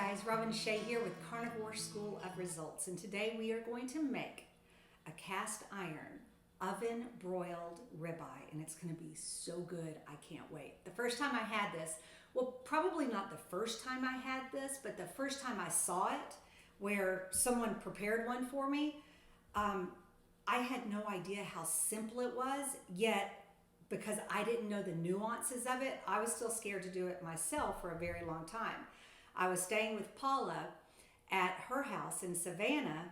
guys, Robin Shea here with Carnivore School of Results, and today we are going to make a cast iron oven broiled ribeye, and it's going to be so good. I can't wait. The first time I had this, well, probably not the first time I had this, but the first time I saw it where someone prepared one for me, I had no idea how simple it was, yet because I didn't know the nuances of it, I was still scared to do it myself for a very long time. I was staying with Paula at her house in Savannah,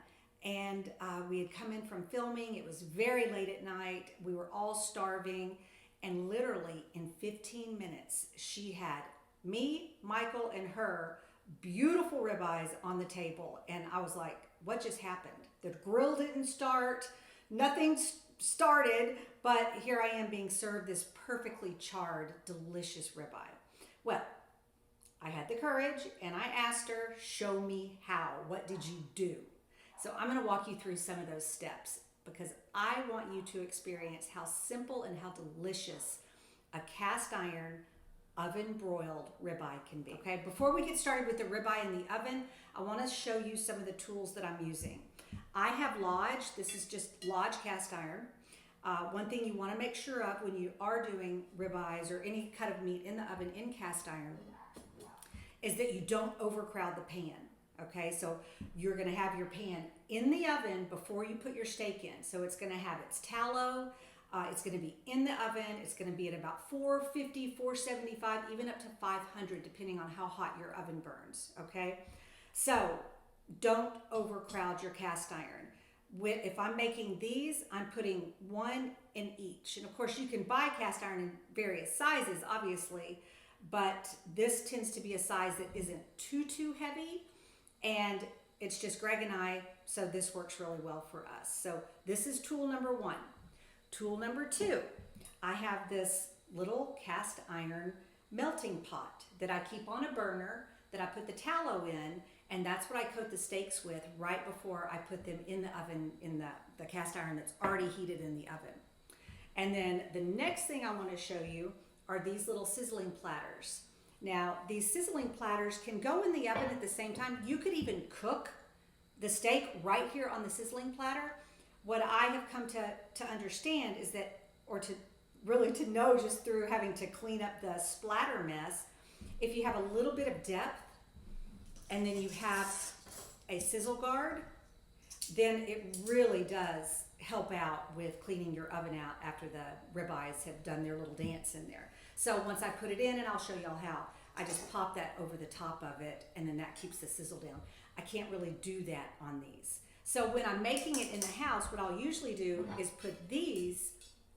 and we had come in from filming. It was very late at night. We were all starving, and literally in 15 minutes, she had me, Michael, and her beautiful ribeyes on the table. And I was like, what just happened? The grill didn't start, nothing started, but here I am being served this perfectly charred, delicious ribeye. Well, I had the courage and I asked her, show me how. What did you do? So I'm going to walk you through some of those steps because I want you to experience how simple and how delicious a cast iron oven broiled ribeye can be. Okay, before we get started with the ribeye in the oven, I want to show you some of the tools that I'm using. I have Lodge. This is just Lodge cast iron. One thing you want to make sure of when you are doing ribeyes or any cut of meat in the oven in cast iron is that you don't overcrowd the pan. Okay, so you're going to have your pan in the oven before you put your steak in. So it's going to have its tallow. It's going to be in the oven. It's going to be at about 450, 475, even up to 500, depending on how hot your oven burns. Okay, so don't overcrowd your cast iron. If I'm making these, I'm putting one in each. And of course, you can buy cast iron in various sizes, obviously, but this tends to be a size that isn't too heavy, and it's just Greg and I, so this works really well for us. So this is tool number one. Tool number two, I have this little cast iron melting pot that I keep on a burner that I put the tallow in, and that's what I coat the steaks with right before I put them in the oven, in the cast iron that's already heated in the oven. And then the next thing I want to show you are these little sizzling platters. Now, these sizzling platters can go in the oven at the same time. You could even cook the steak right here on the sizzling platter. What I have come to understand is that, or to really to know just through having to clean up the splatter mess, if you have a little bit of depth and then you have a sizzle guard, then it really does help out with cleaning your oven out after the ribeyes have done their little dance in there. So once I put it in, and I'll show y'all how, I just pop that over the top of it, and then that keeps the sizzle down. I can't really do that on these. So when I'm making it in the house, what I'll usually do is put these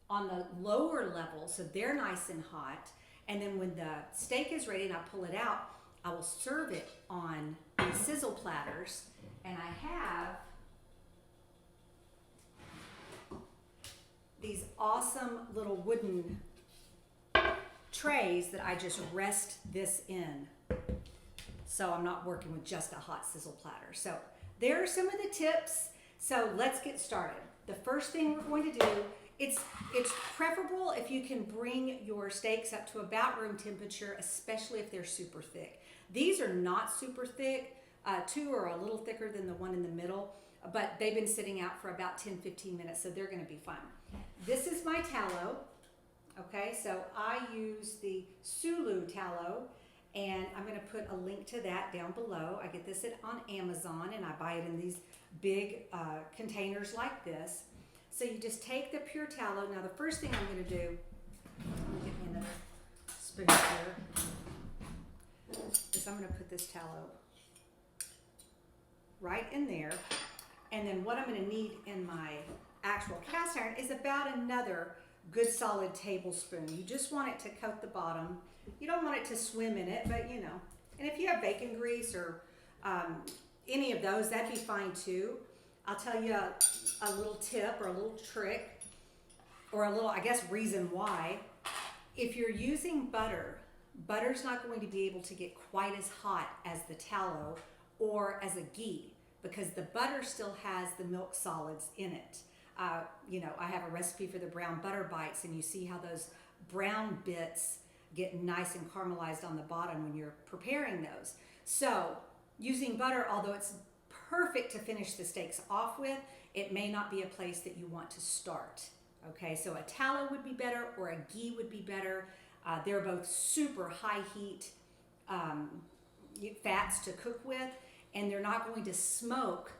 on the lower level so they're nice and hot, and then when the steak is ready and I pull it out, I will serve it on these sizzle platters, and I have these awesome little wooden trays that I just rest this in, so I'm not working with just a hot sizzle platter. So there are some of the tips. So let's get started. The first thing we're going to do, it's preferable if you can bring your steaks up to about room temperature, especially if they're super thick. These are not super thick. Two are a little thicker than the one in the middle, but they've been sitting out for about 10-15 minutes, so they're going to be fine. This is my tallow. Okay, so I use the Sulu tallow, and I'm going to put a link to that down below. I get this on Amazon, and I buy it in these big containers like this. So you just take the pure tallow. Now the first thing I'm going to do, get me another spoon here, is I'm going to put this tallow right in there, and then what I'm going to need in my actual cast iron is about another good solid tablespoon. You just want it to coat the bottom. You don't want it to swim in it, but you know. And if you have bacon grease or any of those, that'd be fine too. I'll tell you a little tip or a little trick or a little, I guess, reason why. If you're using butter, butter's not going to be able to get quite as hot as the tallow or as a ghee because the butter still has the milk solids in it. You know, I have a recipe for the brown butter bites, and you see how those brown bits get nice and caramelized on the bottom when you're preparing those. So using butter, although it's perfect to finish the steaks off with, it may not be a place that you want to start. Okay, so a tallow would be better or a ghee would be better. They're both super high heat fats to cook with, and they're not going to smoke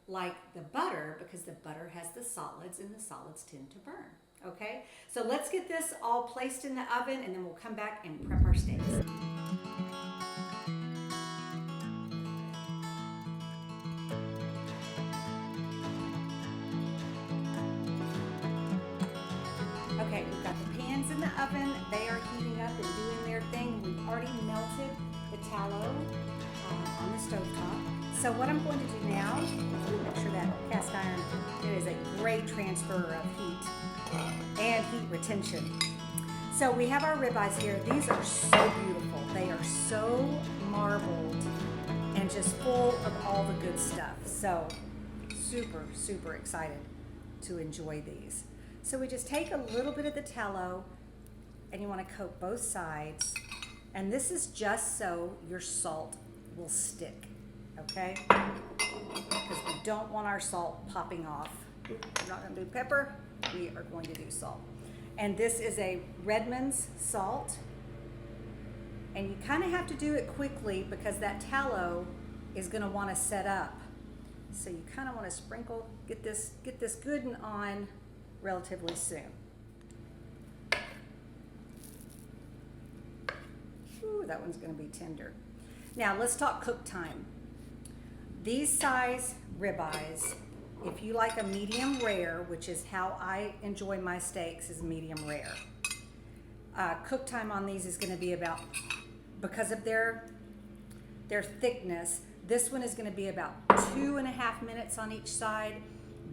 like the butter because the butter has the solids and the solids tend to burn. Okay, so let's get this all placed in the oven and then we'll come back and prep our steaks. Okay, we've got the pans in the oven. They are heating up and doing their thing. We've already melted the tallow on the stovetop. So what I'm going to do now is make sure that cast iron, it is a great transfer of heat and heat retention. So we have our ribeyes here. These are so beautiful. They are so marbled and just full of all the good stuff. So super, super excited to enjoy these. So we just take a little bit of the tallow and you want to coat both sides. And this is just so your salt will stick, okay? Because we don't want our salt popping off. We're not going to do pepper, we are going to do salt. And this is a Redmond's salt. And you kind of have to do it quickly because that tallow is going to want to set up. So you kind of want to sprinkle, get this good and on relatively soon. Ooh, that one's going to be tender. Now let's talk cook time. These size ribeyes, if you like a medium rare, which is how I enjoy my steaks, is medium rare. Cook time on these is going to be about, because of their thickness, this one is going to be about 2.5 minutes on each side.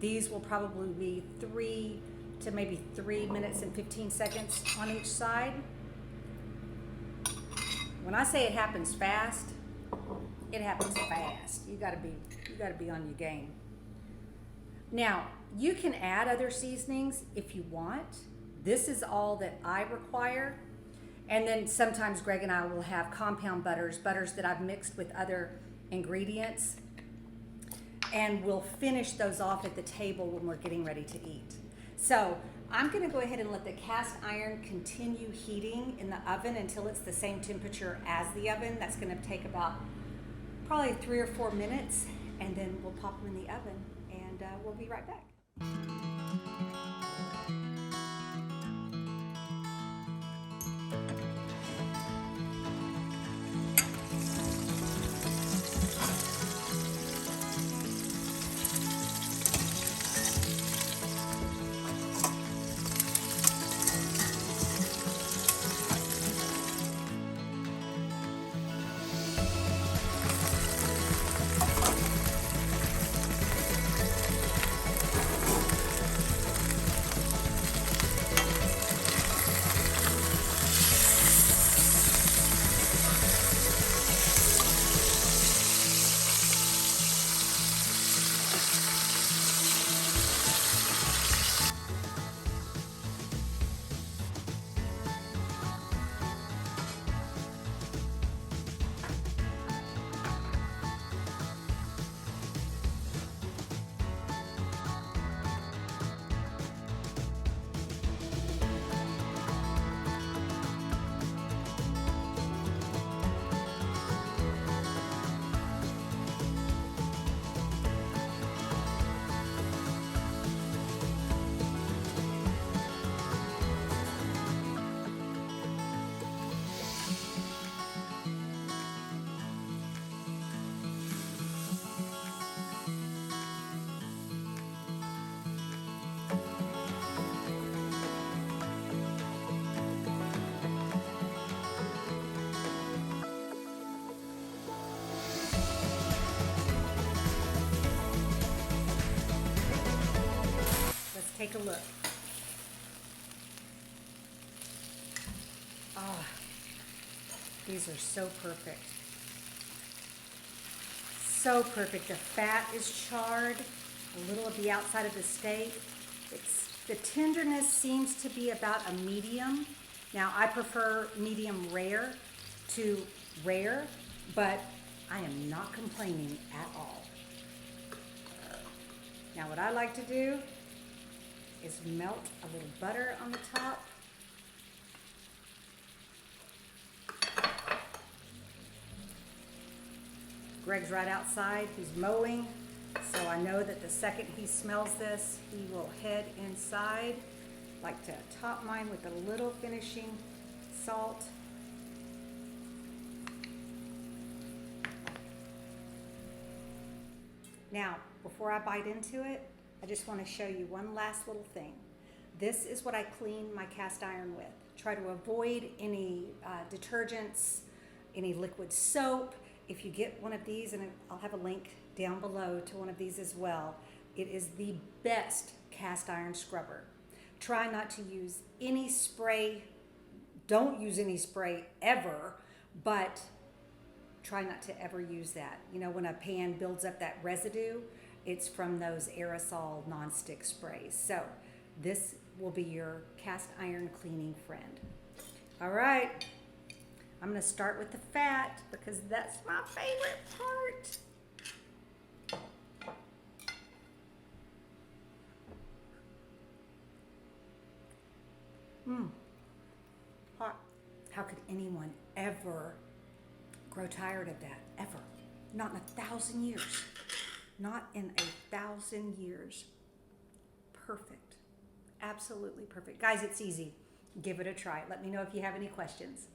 These will probably be 3 to maybe 3 minutes and 15 seconds on each side. When I say it happens fast, it happens fast. You gotta be on your game. Now, you can add other seasonings if you want. This is all that I require. And then sometimes Greg and I will have compound butters that I've mixed with other ingredients. And we'll finish those off at the table when we're getting ready to eat. So I'm gonna go ahead and let the cast iron continue heating in the oven until it's the same temperature as the oven. That's gonna take about probably 3 or 4 minutes, and then we'll pop them in the oven and we'll be right back. Take a look. Ah, these are so perfect. So perfect. The fat is charred, a little of the outside of the steak. The tenderness seems to be about a medium. Now I prefer medium rare to rare, but I am not complaining at all. Now what I like to do is melt a little butter on the top. Greg's right outside, he's mowing, so I know that the second he smells this, he will head inside. Like to top mine with a little finishing salt. Now, before I bite into it, I just want to show you one last little thing. This is what I clean my cast iron with. Try to avoid any detergents, any liquid soap. If you get one of these, and I'll have a link down below to one of these as well, it is the best cast iron scrubber. Try not to use any spray. Don't use any spray ever, but try not to ever use that. You know, when a pan builds up that residue, it's from those aerosol nonstick sprays. So this will be your cast iron cleaning friend. All right, I'm gonna start with the fat because that's my favorite part. Hot. How could anyone ever grow tired of that? Ever. Not in 1,000 years. Not in 1,000 years. Perfect. Absolutely perfect. Guys, it's easy. Give it a try. Let me know if you have any questions.